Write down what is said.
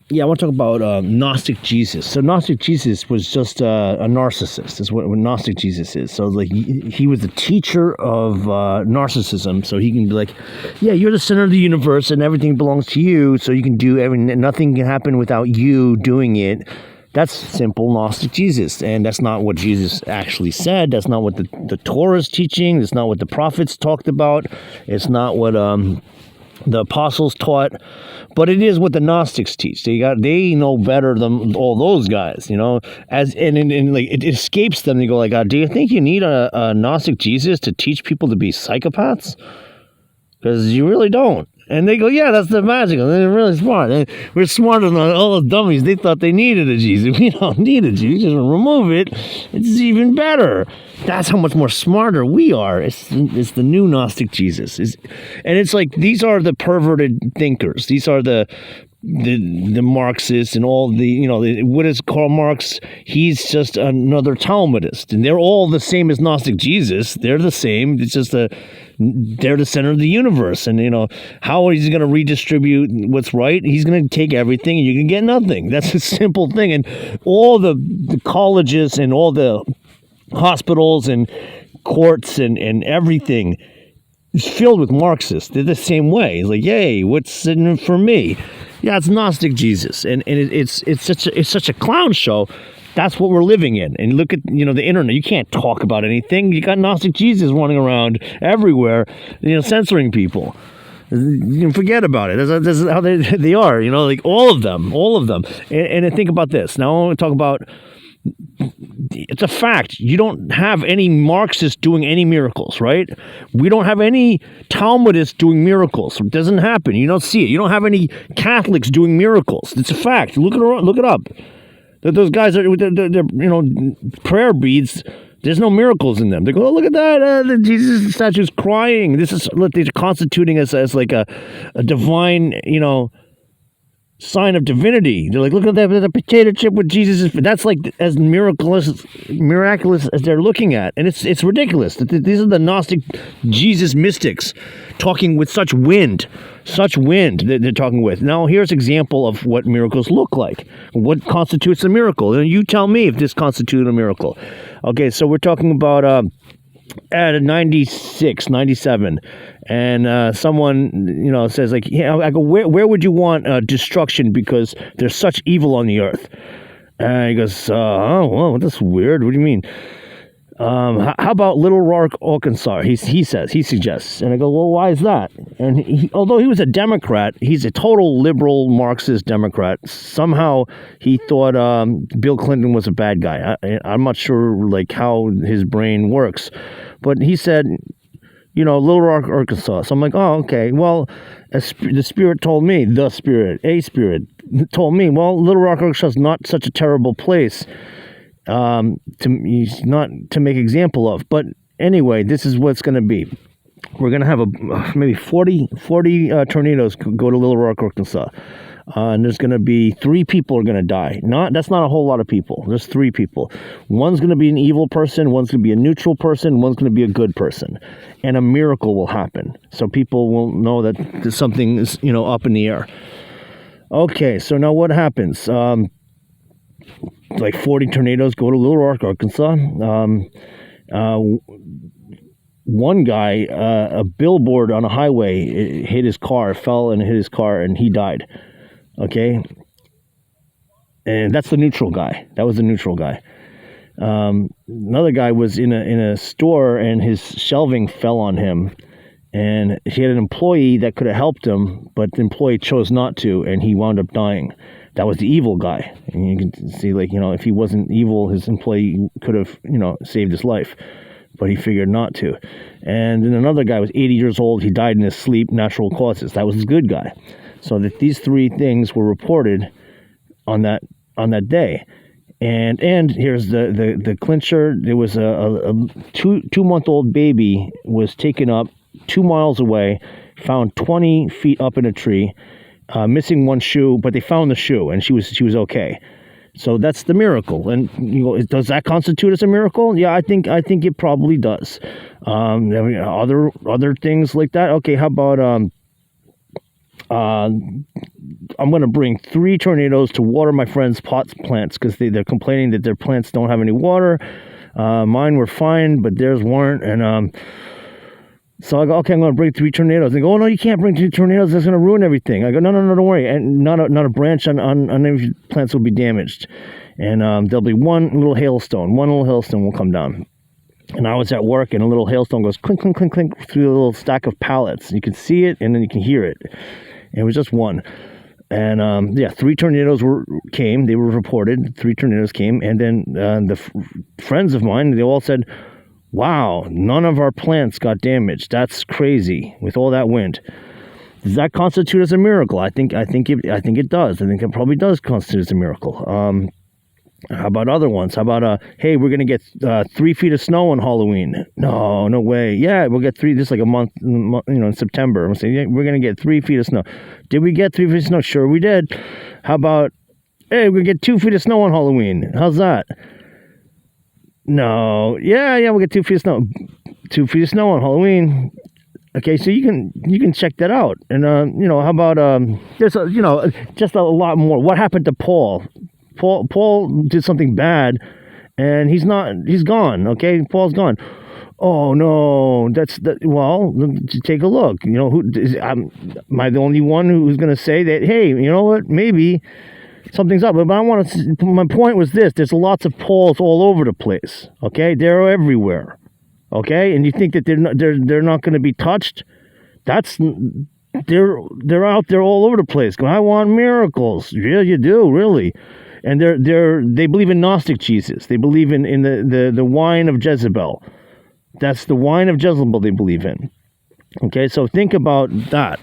Yeah, I want to talk about Gnostic Jesus. So Gnostic Jesus was just a narcissist. Is what Gnostic Jesus is. So like he was a teacher of narcissism. So he can be like, yeah, you're the center of the universe, and everything belongs to you. So you can do everything. Nothing can happen without you doing it. That's simple Gnostic Jesus, and that's not what Jesus actually said. That's not what the Torah is teaching. It's not what the prophets talked about. It's not what the apostles taught, but it is what the Gnostics teach. They know better than all those guys, you know. And like it escapes them. They go like, "Do you think you need a Gnostic Jesus to teach people to be psychopaths? Because you really don't." And they go, "Yeah, that's the magic. And they're really smart. And we're smarter than all the dummies. They thought they needed a Jesus. We don't need a Jesus. Just remove it. It's even better." That's how much more smarter we are. It's the new Gnostic Jesus. And it's like these are the perverted thinkers. These are the Marxists and all the, you know, what is Karl Marx? He's just another Talmudist, and they're all the same as Gnostic Jesus. They're the same. It's just they're the center of the universe, and you know how he's going to redistribute what's right. He's going to take everything, and you can get nothing. That's a simple thing. And all the colleges and all the hospitals and courts and everything is filled with Marxists. They're the same way. It's like, yay, what's in it for me? Yeah, it's Gnostic Jesus, and it's such a clown show. That's what we're living in. And look at, you know, the internet. You can't talk about anything. You got Gnostic Jesus running around everywhere, you know, censoring people. You can forget about it. That's how they are. You know, like all of them. And think about this. Now I want to talk about. It's a fact. You don't have any Marxists doing any miracles, right? We don't have any Talmudists doing miracles. It doesn't happen. You don't see it. You don't have any Catholics doing miracles. It's a fact. Look it up. Those guys are, they're you know, prayer beads. There's no miracles in them. They go, oh, look at that. The Jesus statue's crying. They're constituting us as like a divine, you know, sign of divinity. They're like, look at that, the potato chip with Jesus. That's like as miraculous as they're looking at, and it's ridiculous. These are the Gnostic Jesus mystics talking with such wind that they're talking with. Now, here's an example of what miracles look like. What constitutes a miracle? And you tell me if this constitutes a miracle. Okay, so we're talking about at 96, 97. And someone, you know, says like, yeah, I go, where would you want destruction because there's such evil on the earth? And he goes, oh, well, that's weird. What do you mean? How about Little Rock, Arkansas? He suggests. And I go, well, why is that? And although he was a Democrat, he's a total liberal Marxist Democrat. Somehow he thought Bill Clinton was a bad guy. I'm not sure like how his brain works, but he said, you know, Little Rock, Arkansas. So I'm like, oh, okay. Well, the Spirit told me, a Spirit told me, well, Little Rock, Arkansas is not such a terrible place not to make example of. But anyway, this is what's going to be. We're going to have maybe 40 tornadoes go to Little Rock, Arkansas. And there's going to be 3 people are going to die. That's not a whole lot of people. There's 3 people. One's going to be an evil person. One's going to be a neutral person. One's going to be a good person. And a miracle will happen. So people will know that something is, you know, up in the air. Okay, so now what happens? Like 40 tornadoes go to Little Rock, Arkansas. One guy, a billboard on a highway, hit his car, fell and hit his car, and he died. Okay, and that's the neutral guy. That was the neutral guy. Another guy was in a store, and his shelving fell on him, and he had an employee that could have helped him, but the employee chose not to, and he wound up dying. That was the evil guy. And you can see, like, you know, if he wasn't evil, his employee could have, you know, saved his life, but he figured not to. And then another guy was 80 years old. He died in his sleep, natural causes. That was his good guy. So that these 3 things were reported on that day. And here's the clincher. There was a 2-month-old baby was taken up 2 miles away, found 20 feet up in a tree, missing one shoe, but they found the shoe, and she was okay. So that's the miracle. And you go, does that constitute as a miracle? Yeah, I think it probably does. Other things like that. Okay, how about I'm going to bring 3 tornadoes to water my friends' pot plants because they're complaining that their plants don't have any water. Mine were fine, but theirs weren't. And so I go, okay, I'm going to bring 3 tornadoes. They go, oh, no, you can't bring 3 tornadoes. That's going to ruin everything. I go, no, don't worry. And not a branch on any of your plants will be damaged. And there'll be one little hailstone. One little hailstone will come down. And I was at work, and a little hailstone goes clink, clink, clink, clink through a little stack of pallets. You can see it, and then you can hear it. And it was just one. And 3 tornadoes came. They were reported. 3 tornadoes came. And then the friends of mine, they all said, wow, none of our plants got damaged. That's crazy with all that wind. Does that constitute as a miracle? I think it does. I think it probably does constitute as a miracle. How about other ones? How about, hey, we're going to get 3 feet of snow on Halloween? No way. Yeah, we'll get 3, just like a month, in September. I'm saying, yeah, we're going to get 3 feet of snow. Did we get 3 feet of snow? Sure, we did. How about, hey, we're going to get 2 feet of snow on Halloween? How's that? No. Yeah, we'll get 2 feet of snow. 2 feet of snow on Halloween. Okay, so you can check that out. And, how about, there's, just a lot more. What happened to Paul? Paul did something bad, and he's gone. Okay, Paul's gone. Oh no, well, take a look. Am I the only one who's going to say that? Hey, you know what? Maybe something's up. But my point was this: there's lots of Pauls all over the place. Okay, they're everywhere. Okay, and you think that they're not going to be touched? They're out there all over the place. Going, I want miracles. Yeah, you do, really. And they believe in gnostic Jesus. They believe in the wine of Jezebel. That's the wine of Jezebel they believe in. Okay, so think about that.